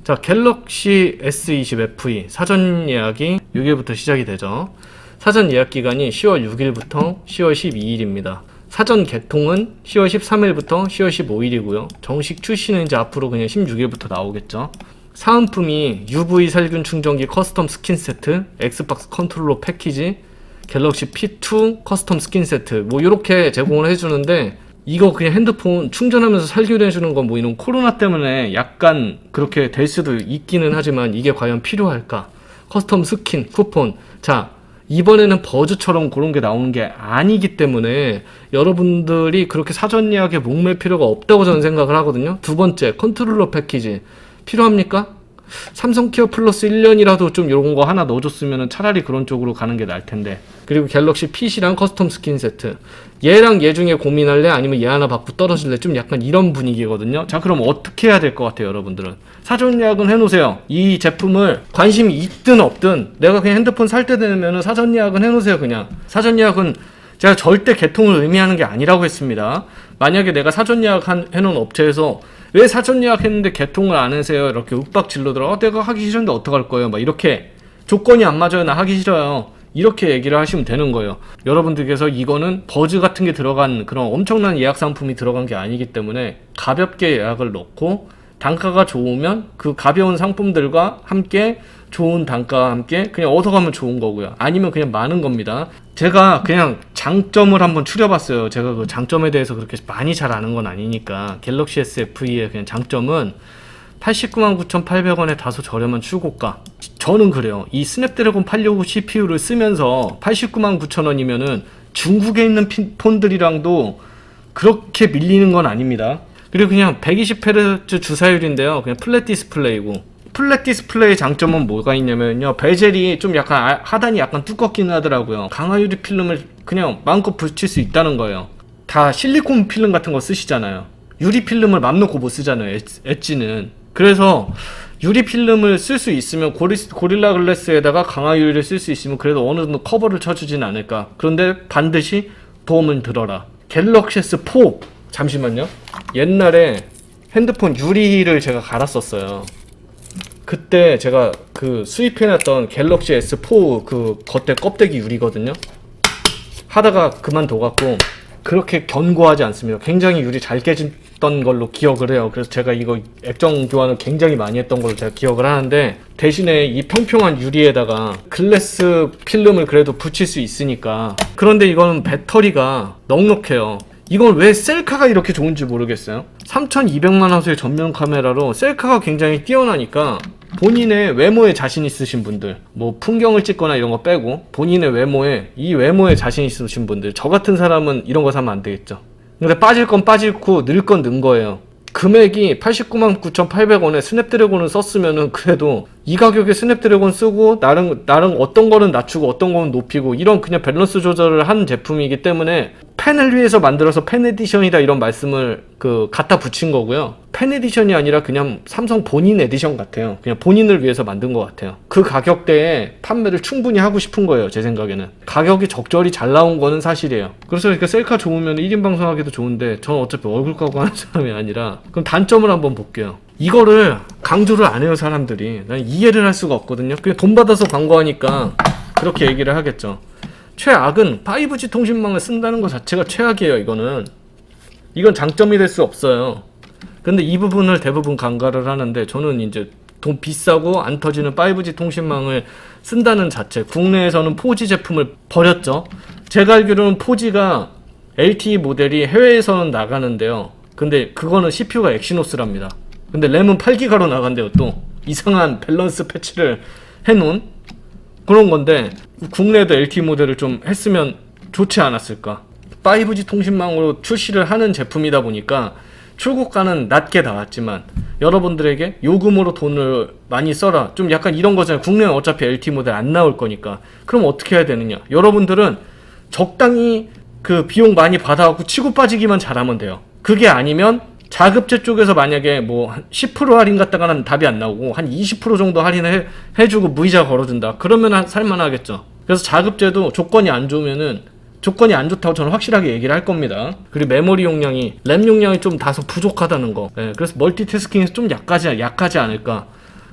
자, 갤럭시 S20 FE 사전 예약이 6일부터 시작이 되죠. 사전 예약 기간이 10월 6일부터 10월 12일입니다. 사전 개통은 10월 13일부터 10월 15일이고요. 정식 출시는 이제 앞으로 그냥 16일부터 나오겠죠. 사은품이 UV 살균 충전기 커스텀 스킨 세트, 엑스박스 컨트롤러 패키지, 갤럭시 P2 커스텀 스킨 세트 뭐 이렇게 제공을 해주는데, 이거 그냥 핸드폰 충전하면서 살균해주는 건 뭐 이런 코로나 때문에 약간 그렇게 될 수도 있기는 하지만 이게 과연 필요할까? 커스텀 스킨, 쿠폰. 자, 이번에는 버즈처럼 그런 게 나오는 게 아니기 때문에 여러분들이 그렇게 사전 예약에 목맬 필요가 없다고 저는 생각을 하거든요. 두 번째, 컨트롤러 패키지. 필요합니까? 삼성 케어 플러스 1년이라도 좀 이런 거 하나 넣어줬으면 차라리 그런 쪽으로 가는 게 나을 텐데. 그리고 갤럭시 PC랑 커스텀 스킨 세트. 얘랑 얘 중에 고민할래? 아니면 얘 하나 받고 떨어질래? 좀 약간 이런 분위기거든요. 자, 그럼 어떻게 해야 될 것 같아요, 여러분들은? 사전 예약은 해놓으세요. 이 제품을 관심이 있든 없든 내가 그냥 핸드폰 살 때 되면은 사전 예약은 해놓으세요, 그냥. 사전 예약은 제가 절대 개통을 의미하는 게 아니라고 했습니다. 만약에 내가 사전 예약 해놓은 업체에서 왜 사전 예약했는데 개통을 안 하세요? 이렇게 윽박 질러들어. 내가 하기 싫은데 어떡할 거예요? 막 이렇게 조건이 안 맞아요. 나 하기 싫어요. 이렇게 얘기를 하시면 되는 거예요. 여러분들께서 이거는 버즈 같은 게 들어간 그런 엄청난 예약 상품이 들어간 게 아니기 때문에 가볍게 예약을 넣고 단가가 좋으면 그 가벼운 상품들과 함께 좋은 단가와 함께 그냥 얻어가면 좋은 거고요. 아니면 그냥 많은 겁니다. 제가 그냥 장점을 한번 추려봤어요. 제가 그 장점에 대해서 그렇게 많이 잘 아는 건 아니니까. 갤럭시 S FE의 그냥 장점은 899,800원에 다소 저렴한 출고가. 저는 그래요. 이 스냅드래곤 865 CPU를 쓰면서 899,900원이면은 중국에 있는 폰들이랑도 그렇게 밀리는 건 아닙니다. 그리고 그냥 120Hz 주사율인데요. 그냥 플랫 디스플레이고. 플랫 디스플레이의 장점은 뭐가 있냐면요, 베젤이 좀 약간 하단이 약간 두껍긴 하더라고요. 강화 유리 필름을 그냥 마음껏 붙일 수 있다는 거예요. 다 실리콘 필름 같은 거 쓰시잖아요. 유리 필름을 맘 놓고 못 쓰잖아요, 엣지는. 그래서 유리 필름을 쓸 수 있으면 고릴라 글래스에다가 강화 유리를 쓸 수 있으면 그래도 어느 정도 커버를 쳐주진 않을까. 그런데 반드시 보험은 들어라. 갤럭시 S4, 잠시만요. 옛날에 핸드폰 유리를 제가 갈았었어요. 그때 제가 그 수입해놨던 갤럭시 S4 그 겉에 껍데기 유리거든요. 하다가 그만둬갖고 그렇게 견고하지 않습니다. 굉장히 유리 잘 깨졌던 걸로 기억을 해요. 그래서 제가 이거 액정 교환을 굉장히 많이 했던 걸로 제가 기억을 하는데, 대신에 이 평평한 유리에다가 글래스 필름을 그래도 붙일 수 있으니까. 그런데 이거는 배터리가 넉넉해요. 이건 왜 셀카가 이렇게 좋은지 모르겠어요. 3200만 화소의 전면 카메라로 셀카가 굉장히 뛰어나니까 본인의 외모에 자신 있으신 분들, 뭐 풍경을 찍거나 이런 거 빼고 본인의 외모에 자신 있으신 분들, 저 같은 사람은 이런 거 사면 안 되겠죠. 근데 빠질 건 빠지고 늘 건 는 거예요. 금액이 899,800원에 스냅드래곤을 썼으면은 그래도 이 가격에 스냅드래곤 쓰고 나름 어떤 거는 낮추고 어떤 거는 높이고 이런 그냥 밸런스 조절을 한 제품이기 때문에 펜을 위해서 만들어서 펜 에디션이다 이런 말씀을 갖다 붙인 거고요. 펜 에디션이 아니라 그냥 삼성 본인 에디션 같아요. 그냥 본인을 위해서 만든 것 같아요. 그 가격대에 판매를 충분히 하고 싶은 거예요, 제 생각에는. 가격이 적절히 잘 나온 거는 사실이에요. 그래서 이렇게 셀카 좋으면 1인 방송하기도 좋은데 저는 어차피 얼굴 까고 하는 사람이 아니라. 그럼 단점을 한번 볼게요. 이거를 강조를 안 해요, 사람들이. 난 이해를 할 수가 없거든요. 그냥 돈 받아서 광고하니까 그렇게 얘기를 하겠죠. 최악은 5G 통신망을 쓴다는 것 자체가 최악이에요. 이건 장점이 될 수 없어요. 근데 이 부분을 대부분 간과를 하는데, 저는 이제 돈 비싸고 안 터지는 5G 통신망을 쓴다는 자체, 국내에서는 4G 제품을 버렸죠. 제가 알기로는 4G가 LTE 모델이 해외에서는 나가는데요. 근데 그거는 CPU가 엑시노스랍니다. 근데 램은 8기가로 나간대요. 또 이상한 밸런스 패치를 해놓은 그런 건데, 국내에도 LTE 모델을 좀 했으면 좋지 않았을까. 5G 통신망으로 출시를 하는 제품이다 보니까 출고가는 낮게 나왔지만 여러분들에게 요금으로 돈을 많이 써라, 좀 약간 이런 거잖아요. 국내는 어차피 LTE 모델 안 나올 거니까. 그럼 어떻게 해야 되느냐, 여러분들은 적당히 그 비용 많이 받아갖고 치고 빠지기만 잘하면 돼요. 그게 아니면 자급제 쪽에서 만약에 뭐 10% 할인 갖다가는 답이 안 나오고 한 20% 정도 할인을 해주고 무이자 걸어준다, 그러면 살만하겠죠. 그래서 자급제도 조건이 안 좋다고 저는 확실하게 얘기를 할 겁니다. 그리고 메모리 용량이, 램 용량이 좀 다소 부족하다는 거. 그래서 멀티태스킹에서 좀 약하지 않을까.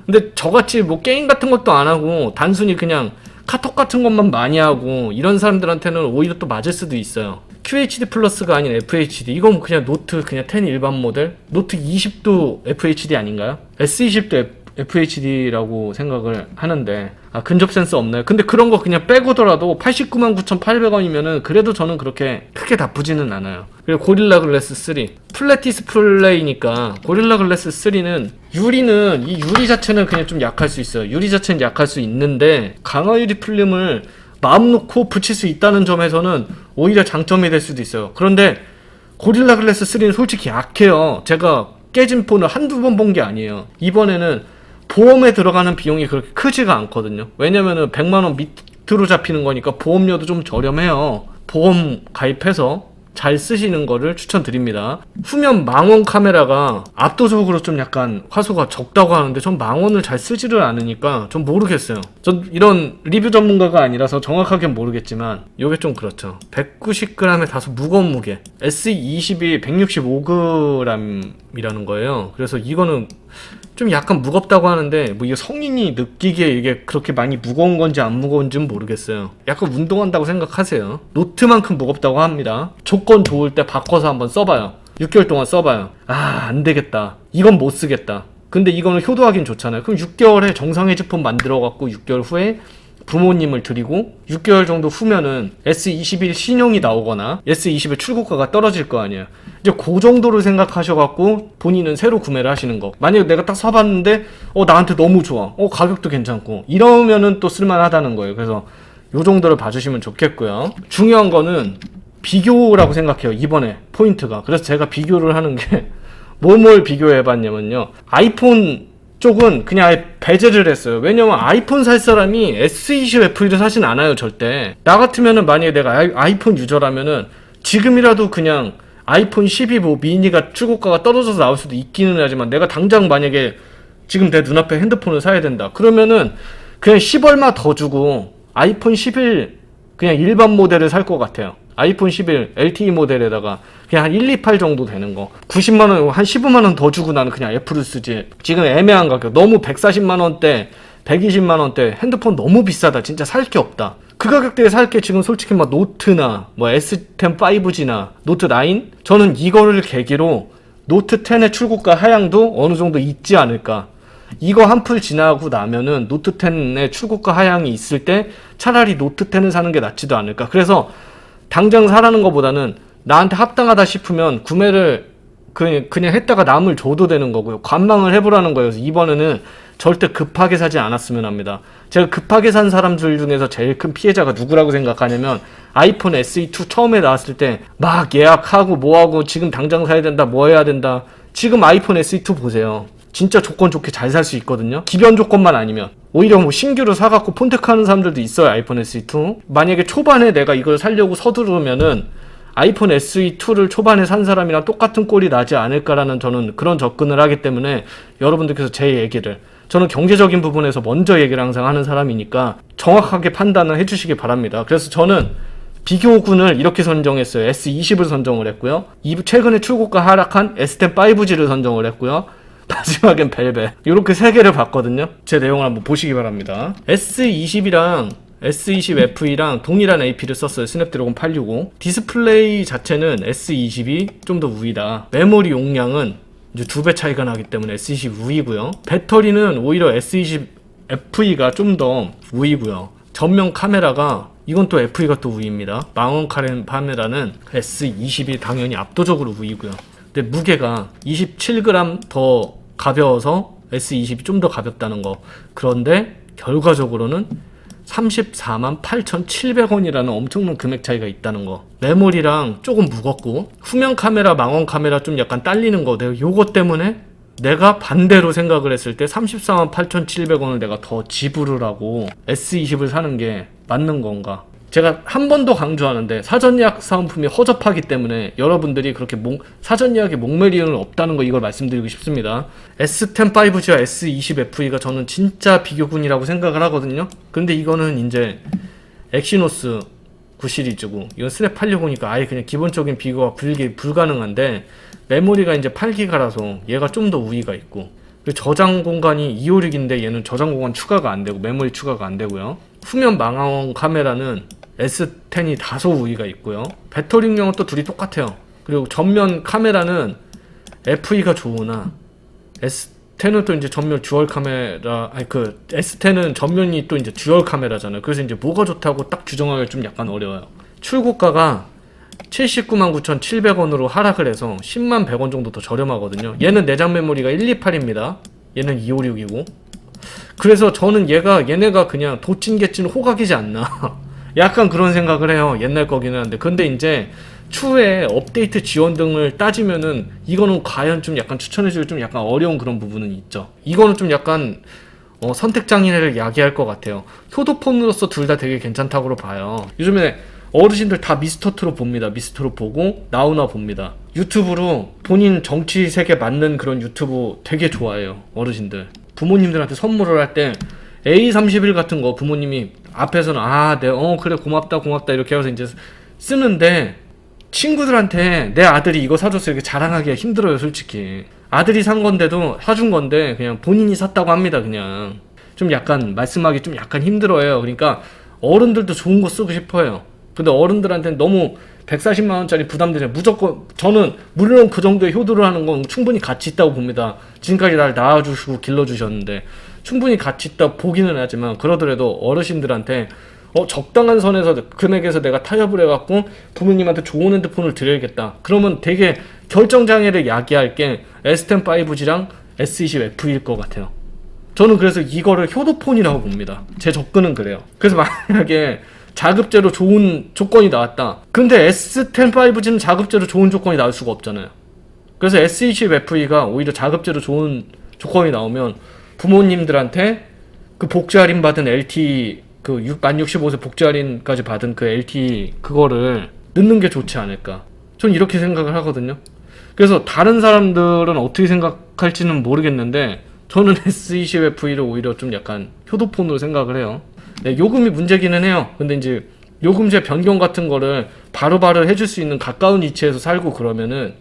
근데 저같이 뭐 게임 같은 것도 안 하고 단순히 그냥 카톡 같은 것만 많이 하고 이런 사람들한테는 오히려 또 맞을 수도 있어요. QHD 플러스가 아닌 FHD, 이건 그냥 노트 그냥 10 일반 모델, 노트 20도 FHD 아닌가요? S20도 FHD라고 생각을 하는데 근접 센서 없나요? 근데 그런 거 그냥 빼고더라도 899,800원이면은 그래도 저는 그렇게 크게 나쁘지는 않아요. 그리고 고릴라 글래스 3 플랫 디스플레이니까 고릴라 글래스 3는 유리는 이 유리 자체는 그냥 좀 약할 수 있어요. 유리 자체는 약할 수 있는데 강화 유리 필름을 마음 놓고 붙일 수 있다는 점에서는 오히려 장점이 될 수도 있어요. 그런데 고릴라 글래스 3는 솔직히 약해요. 제가 깨진 폰을 한두 번 본 게 아니에요. 이번에는 보험에 들어가는 비용이 그렇게 크지가 않거든요. 왜냐면은 100만원 밑으로 잡히는 거니까 보험료도 좀 저렴해요. 보험 가입해서 잘 쓰시는 거를 추천드립니다. 후면 망원 카메라가 압도적으로 좀 약간 화소가 적다고 하는데 전 망원을 잘 쓰지를 않으니까 좀 모르겠어요. 전 이런 리뷰 전문가가 아니라서 정확하게 모르겠지만 요게 좀 그렇죠. 190g에 다소 무거운 무게, S20이 165g이라는 거예요. 그래서 이거는 좀 약간 무겁다고 하는데 뭐 이게 성인이 느끼기에 이게 그렇게 많이 무거운 건지 안 무거운지는 모르겠어요. 약간 운동한다고 생각하세요. 노트만큼 무겁다고 합니다. 조건 좋을 때 바꿔서 한번 써봐요. 6개월 동안 써봐요. 안 되겠다, 이건 못 쓰겠다. 근데 이거는 효도하긴 좋잖아요. 그럼 6개월에 정상 해지폰 만들어 갖고 6개월 후에 부모님을 드리고 6개월 정도 후면은 S21 신형이 나오거나 S20의 출고가가 떨어질 거 아니에요. 이제 그 정도로 생각하셔갖고 본인은 새로 구매를 하시는 거. 만약에 내가 딱 사봤는데 나한테 너무 좋아, 가격도 괜찮고 이러면은 또 쓸만하다는 거예요. 그래서 요 정도를 봐주시면 좋겠고요. 중요한 거는 비교라고 생각해요. 이번에 포인트가. 그래서 제가 비교를 하는 게 뭘 비교해봤냐면요, 아이폰 쪽은 그냥 아예 배제를 했어요. 왜냐면 아이폰 살 사람이 S20 FE를 사진 않아요, 절대. 나 같으면은 만약에 내가 아이폰 유저라면은 지금이라도 그냥 아이폰 12 뭐 미니가 출고가가 떨어져서 나올 수도 있기는 하지만 내가 당장 만약에 지금 내 눈앞에 핸드폰을 사야 된다 그러면은 그냥 10얼마 더 주고 아이폰 11 그냥 일반 모델을 살 것 같아요. 아이폰 11 LTE 모델에다가 그냥 한 1, 2, 8 정도 되는 거, 90만원, 한 15만원 더 주고 나는 그냥 애플을 쓰지. 지금 애매한 가격, 너무 140만원대 120만원대 핸드폰 너무 비싸다, 진짜 살 게 없다. 그 가격대에 살 게 지금 솔직히 막 노트나 뭐 S10 5G나 노트 9, 저는 이거를 계기로 노트 10의 출고가 하향도 어느 정도 있지 않을까. 이거 한풀 지나고 나면은 노트 10의 출고가 하향이 있을 때 차라리 노트 10을 사는 게 낫지도 않을까. 그래서 당장 사라는 것보다는 나한테 합당하다 싶으면 구매를 그냥 했다가 남을 줘도 되는 거고요. 관망을 해보라는 거예요. 그래서 이번에는 절대 급하게 사지 않았으면 합니다. 제가 급하게 산 사람들 중에서 제일 큰 피해자가 누구라고 생각하냐면 아이폰 SE2 처음에 나왔을 때 막 예약하고 뭐하고 지금 당장 사야 된다, 뭐 해야 된다. 지금 아이폰 SE2 보세요. 진짜 조건 좋게 잘 살 수 있거든요. 기변 조건만 아니면. 오히려 뭐 신규로 사갖고 폰테크하는 사람들도 있어요. 아이폰 SE2. 만약에 초반에 내가 이걸 사려고 서두르면은 아이폰 SE2를 초반에 산 사람이랑 똑같은 꼴이 나지 않을까라는 저는 그런 접근을 하기 때문에 여러분들께서 제 얘기를, 저는 경제적인 부분에서 먼저 얘기를 항상 하는 사람이니까 정확하게 판단을 해주시기 바랍니다. 그래서 저는 비교군을 이렇게 선정했어요. S20을 선정을 했고요. 최근에 출고가 하락한 S10 5G를 선정을 했고요. 마지막엔 벨벳. 이렇게 세 개를 봤거든요. 제 내용을 한번 보시기 바랍니다. S20이랑 S20 FE랑 동일한 AP를 썼어요. 스냅드래곤 865. 디스플레이 자체는 S20이 좀 더 우위다. 메모리 용량은 이제 2배 차이가 나기 때문에 S20 우위고요. 배터리는 오히려 S20 FE가 좀 더 우위고요. 전면 카메라가 이건 또 FE가 또 우위입니다. 망원 카메라는 S20이 당연히 압도적으로 우위고요. 근데 무게가 27g 더 가벼워서 S20이 좀 더 가볍다는 거. 그런데 결과적으로는 348,700원이라는 엄청난 금액 차이가 있다는 거. 메모리랑 조금 무겁고 후면 카메라, 망원 카메라 좀 약간 딸리는 거. 내가 요거 때문에 내가 반대로 생각을 했을 때 348,700원을 내가 더 지불을 하고 S20을 사는 게 맞는 건가? 제가 한 번 더 강조하는데 사전 예약 사은품이 허접하기 때문에 여러분들이 그렇게 사전 예약에 목매일 이유는 없다는 거, 이걸 말씀드리고 싶습니다. S10 5G와 S20 FE가 저는 진짜 비교군이라고 생각을 하거든요. 근데 이거는 이제 엑시노스 9 시리즈고 이건 스냅 865니까 아예 그냥 기본적인 비교가 불가능한데 메모리가 이제 8기가라서 얘가 좀 더 우위가 있고 저장 공간이 256인데 얘는 저장 공간 추가가 안 되고 메모리 추가가 안 되고요. 후면 망원 카메라는 S10이 다소 우위가 있고요. 배터리용은 또 둘이 똑같아요. 그리고 전면 카메라는 FE가 좋으나 S10은 또 이제 전면 듀얼 카메라, 아니 그 S10은 전면이 또 이제 듀얼 카메라잖아요. 그래서 이제 뭐가 좋다고 딱 규정하기가 좀 약간 어려워요. 출고가가 799,700원으로 하락을 해서 101,100원 정도 더 저렴하거든요. 얘는 내장 메모리가 128입니다. 얘는 256이고. 그래서 저는 얘네가 그냥 도찐개찐 호각이지 않나. 약간 그런 생각을 해요. 옛날 거기는 한데. 근데 이제 추후에 업데이트 지원 등을 따지면은 이거는 과연 좀 약간 추천해주기 좀 약간 어려운 그런 부분은 있죠. 이거는 좀 약간 선택장애를 야기할 것 같아요. 효도폰으로서 둘 다 되게 괜찮다고 봐요. 요즘에 어르신들 다 미스터트로 봅니다. 미스터로 보고 나오나 봅니다. 유튜브로 본인 정치 색에 맞는 그런 유튜브 되게 좋아해요. 어르신들. 부모님들한테 선물을 할 때 A31 같은 거 부모님이 앞에서는 그래 고맙다 이렇게 해서 이제 쓰는데 친구들한테 내 아들이 이거 사줬어 이렇게 자랑하기가 힘들어요. 솔직히 아들이 산 건데도 사준 건데 그냥 본인이 샀다고 합니다. 그냥 좀 약간 말씀하기 좀 약간 힘들어요. 그러니까 어른들도 좋은 거 쓰고 싶어요. 근데 어른들한테는 너무 140만원짜리 부담되잖아요. 무조건 저는 물론 그 정도의 효도를 하는 건 충분히 가치 있다고 봅니다. 지금까지 날 낳아주시고 길러주셨는데 충분히 가치 있다 보기는 하지만 그러더라도 어르신들한테 적당한 선에서 금액에서 내가 타협을 해갖고 부모님한테 좋은 핸드폰을 드려야겠다. 그러면 되게 결정장애를 야기할 게 S10 5G랑 S20 FE일 것 같아요. 저는 그래서 이거를 효도폰이라고 봅니다. 제 접근은 그래요. 그래서 만약에 자급제로 좋은 조건이 나왔다. 근데 S10 5G는 자급제로 좋은 조건이 나올 수가 없잖아요. 그래서 S20 FE가 오히려 자급제로 좋은 조건이 나오면 부모님들한테 그 복지 할인 받은 LTE 만 65세 복지 할인까지 받은 그 LTE 그거를 넣는 게 좋지 않을까. 전 이렇게 생각을 하거든요. 그래서 다른 사람들은 어떻게 생각할지는 모르겠는데 저는 S20 FE를 오히려 좀 약간 효도폰으로 생각을 해요. 네, 요금이 문제기는 해요. 근데 이제 요금제 변경 같은 거를 바로바로 해줄 수 있는 가까운 위치에서 살고 그러면은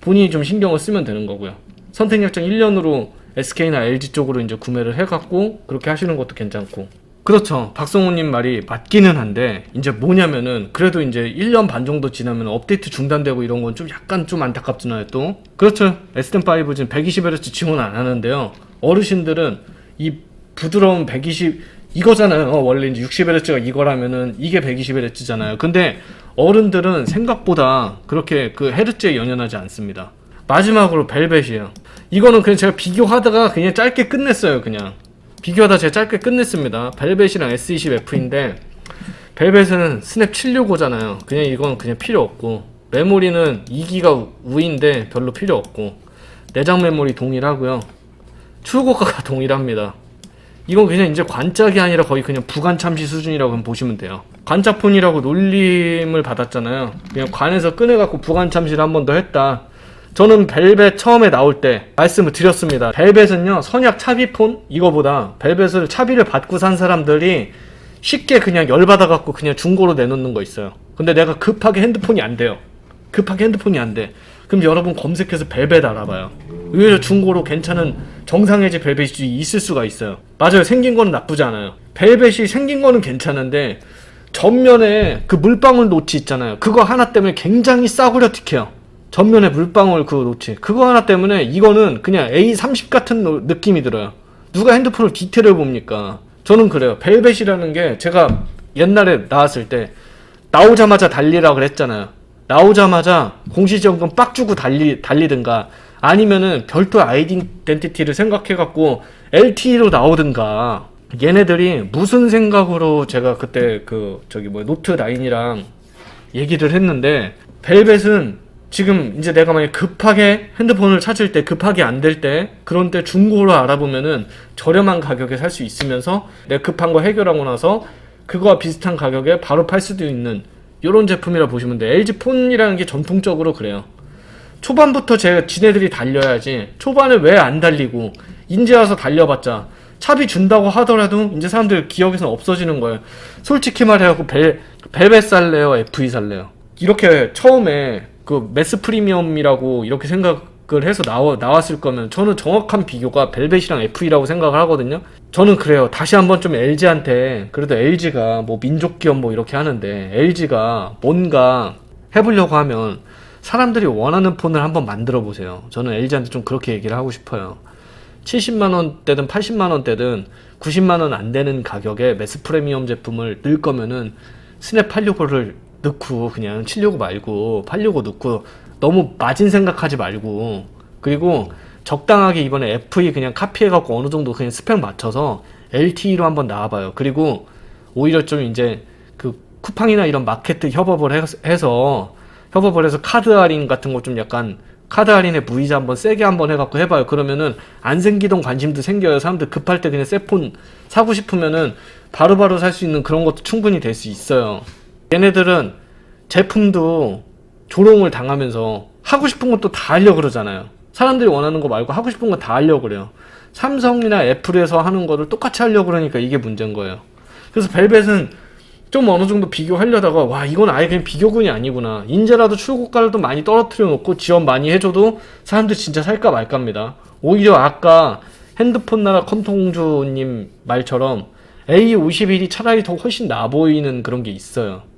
본인이 좀 신경을 쓰면 되는 거고요. 선택약정 1년으로 SK나 LG 쪽으로 이제 구매를 해갖고 그렇게 하시는 것도 괜찮고. 그렇죠. 박성호님 말이 맞기는 한데 이제 뭐냐면은 그래도 이제 1년 반 정도 지나면 업데이트 중단되고 이런 건 좀 약간 좀 안타깝잖아요. 또 그렇죠. S10 5G는 120Hz 지원 안 하는데요. 어르신들은 이 부드러운 120 이거잖아요. 원래 이제 60Hz가 이거라면은 이게 120Hz잖아요. 근데 어른들은 생각보다 그렇게 그 헤르츠에 연연하지 않습니다. 마지막으로 벨벳이에요. 이거는 그냥 제가 비교하다가 그냥 짧게 끝냈어요. 그냥 비교하다 제가 짧게 끝냈습니다. 벨벳이랑 S20F인데 벨벳은 스냅 765잖아요. 그냥 이건 그냥 필요 없고 메모리는 2기가 우인데 별로 필요 없고 내장 메모리 동일하고요. 출고가가 동일합니다. 이건 그냥 이제 관짝이 아니라 거의 그냥 부관 참시 수준이라고 보시면 돼요. 관짝폰이라고 놀림을 받았잖아요. 그냥 관에서 꺼내갖고 부관 참시를 한 번 더 했다. 저는 벨벳 처음에 나올 때 말씀을 드렸습니다. 벨벳은요 선약 차비폰 이거보다 벨벳을 차비를 받고 산 사람들이 쉽게 그냥 열받아갖고 그냥 중고로 내놓는 거 있어요. 근데 내가 급하게 핸드폰이 안 돼요. 급하게 핸드폰이 안 돼. 그럼 여러분 검색해서 벨벳 알아봐요. 의외로 중고로 괜찮은 정상해지 벨벳이 있을 수가 있어요. 맞아요. 생긴 거는 나쁘지 않아요. 벨벳이 생긴 거는 괜찮은데 전면에 그 물방울 노치 있잖아요. 그거 하나 때문에 굉장히 싸구려 틱해요. 전면에 물방울 그 노치 그거 하나 때문에 이거는 그냥 A30 같은 느낌이 들어요. 누가 핸드폰을 디테일을 봅니까? 저는 그래요. 벨벳이라는 게 제가 옛날에 나왔을 때 나오자마자 달리라고 그랬잖아요. 나오자마자 공시지원금 빡 주고 달리든가 아니면은 별도 아이덴티티를 생각해갖고 LTE로 나오든가. 얘네들이 무슨 생각으로 제가 그때 노트 9이랑 얘기를 했는데 벨벳은 지금 이제 내가 만약 급하게 핸드폰을 찾을 때 급하게 안 될 때 그런 때 중고로 알아보면은 저렴한 가격에 살 수 있으면서 내가 급한 거 해결하고 나서 그거와 비슷한 가격에 바로 팔 수도 있는 이런 제품이라 보시면 돼요. LG 폰이라는 게 전통적으로 그래요. 초반부터 지네들이 달려야지 초반에 왜 안 달리고 인제 와서 달려봤자 차비 준다고 하더라도 이제 사람들 기억에서 없어지는 거예요. 솔직히 말해갖고 벨벳 살래요? FE 살래요? 이렇게 처음에 그 매스 프리미엄이라고 이렇게 해서 나왔을 거면 저는 정확한 비교가 벨벳이랑 FE라고 생각을 하거든요. 저는 그래요. 다시 한번 좀 LG한테, 그래도 LG가 뭐 민족 기업 뭐 이렇게 하는데 LG가 뭔가 해보려고 하면 사람들이 원하는 폰을 한번 만들어 보세요. 저는 LG한테 좀 그렇게 얘기를 하고 싶어요. 70만 원대든 80만 원대든 90만 원 안 되는 가격에 매스 프리미엄 제품을 넣을 거면은 스냅 865를 넣고 그냥 765 말고 865 넣고 너무 마진 생각하지 말고, 그리고 적당하게 이번에 FE 그냥 카피해갖고 어느 정도 그냥 스펙 맞춰서 LTE로 한번 나와봐요. 그리고 오히려 좀 이제 그 쿠팡이나 이런 마케트 해서 카드 할인 같은 거 좀 약간 카드 할인에 무이자 한번 세게 한번 해갖고 해봐요. 그러면은 안 생기던 관심도 생겨요. 사람들 급할 때 그냥 새 폰 사고 싶으면은 바로바로 살 수 있는 그런 것도 충분히 될 수 있어요. 얘네들은 제품도 조롱을 당하면서 하고 싶은 것도 다 하려고 그러잖아요. 사람들이 원하는 거 말고 하고 싶은 거 다 하려고 그래요. 삼성이나 애플에서 하는 거를 똑같이 하려고 그러니까 이게 문제인 거예요. 그래서 벨벳은 좀 어느 정도 비교하려다가 와 이건 아예 그냥 비교군이 아니구나. 인제라도 출고가를 많이 떨어뜨려 놓고 지원 많이 해줘도 사람들 진짜 살까 말까입니다. 오히려 아까 핸드폰 나라 컴통주님 말처럼 A51이 차라리 더 훨씬 나아 보이는 그런 게 있어요.